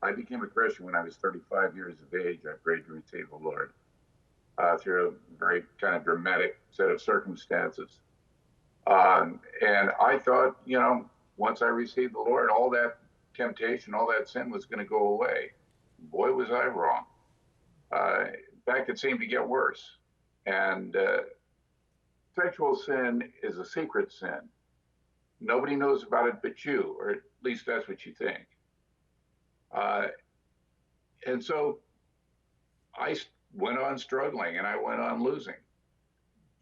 I became a Christian when I was 35 years of age. I prayed to receive the Lord through a very kind of dramatic set of circumstances. And I thought, once I received the Lord, all that temptation, all that sin was going to go away. Boy, was I wrong. In fact, it seemed to get worse. And sexual sin is a secret sin. Nobody knows about it but you, or at least that's what you think. Uh, and so I went on struggling and I went on losing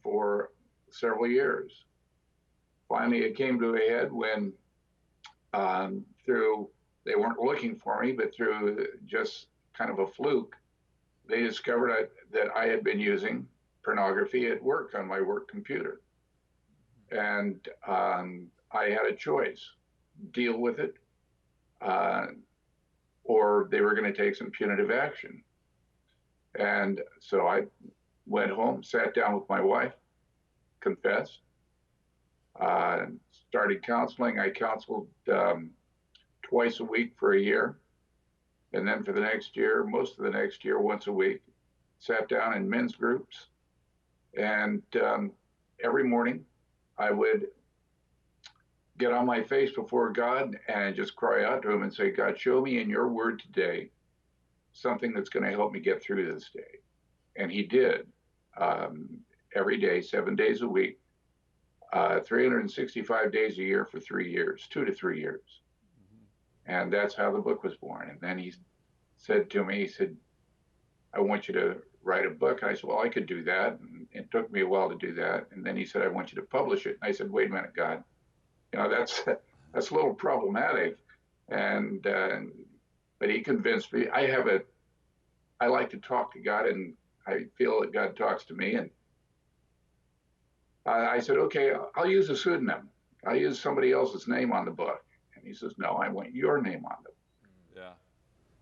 for several years. Finally, it came to a head when, through, they weren't looking for me, but through just kind of a fluke, they discovered that I had been using pornography at work on my work computer. And I had a choice: deal with it, or they were going to take some punitive action. And so I went home, sat down with my wife, confessed, started counseling. I counseled twice a week for a year. And then for the next year, most of the next year, once a week, sat down in men's groups. And every morning I would get on my face before God and just cry out to him and say, God, show me in your word today something that's going to help me get through this day. And he did, every day, 7 days a week, 365 days a year for 3 years, 2 to 3 years. And that's how the book was born. And then he said to me, he said, I want you to write a book. And I said, well, I could do that. And it took me a while to do that. And then he said, I want you to publish it. And I said, wait a minute, God, that's a little problematic. And but he convinced me. I like to talk to God, and I feel that God talks to me. And I said, okay, I'll use a pseudonym. I'll use somebody else's name on the book. And he says, no, I want your name on it. Yeah,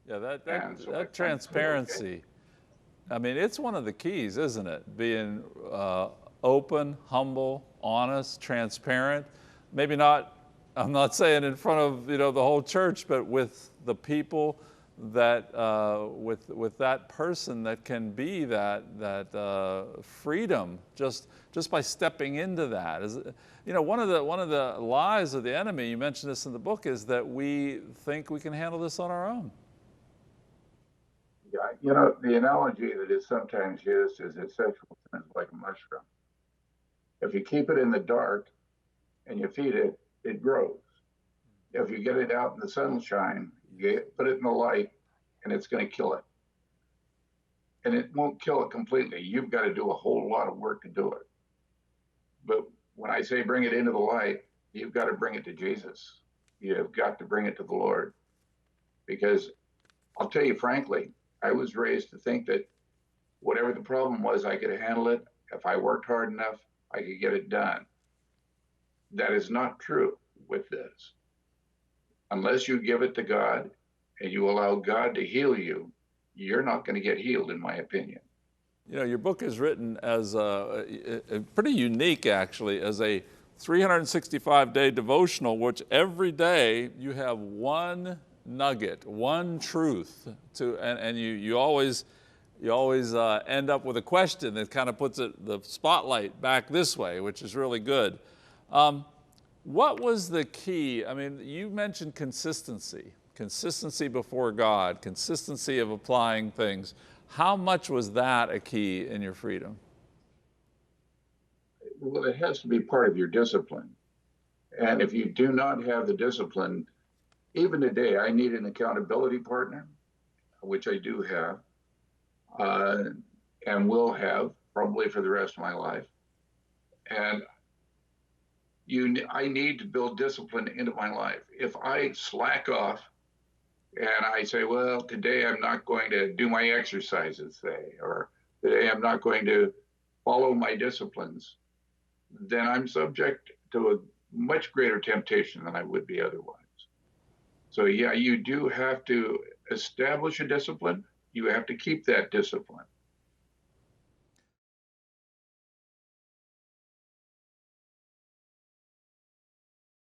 So that transparency. Okay. I mean, it's one of the keys, isn't it? Being open, humble, honest, transparent. Maybe not, I'm not saying in front of the whole church, but with the people that with that person that can be that freedom just by stepping into that. One of the lies of the enemy, you mentioned this in the book, is that we think we can handle this on our own. Yeah, the analogy that is sometimes used is that sexual sin is like a mushroom. If you keep it in the dark and you feed it, it grows. If you get it out in the sunshine, you put it in the light, and it's going to kill it. And it won't kill it completely. You've got to do a whole lot of work to do it. But when I say bring it into the light, you've got to bring it to Jesus. You've got to bring it to the Lord. Because I'll tell you frankly, I was raised to think that whatever the problem was, I could handle it. If I worked hard enough, I could get it done. That is not true with this. Unless you give it to God and you allow God to heal you, you're not going to get healed, in my opinion. Your book is written as a pretty unique, actually, as a 365-day devotional, which every day you have one nugget, one truth and you always end up with a question that kind of puts the spotlight back this way, which is really good. What was the key? I mean, you mentioned consistency before God, consistency of applying things. How much was that a key in your freedom? Well, it has to be part of your discipline. And if you do not have the discipline, even today, I need an accountability partner, which I do have, and will have probably for the rest of my life. And I need to build discipline into my life. If I slack off and I say, well, today I'm not going to do my exercises, say, or today I'm not going to follow my disciplines, then I'm subject to a much greater temptation than I would be otherwise. So yeah, you do have to establish a discipline. You have to keep that discipline.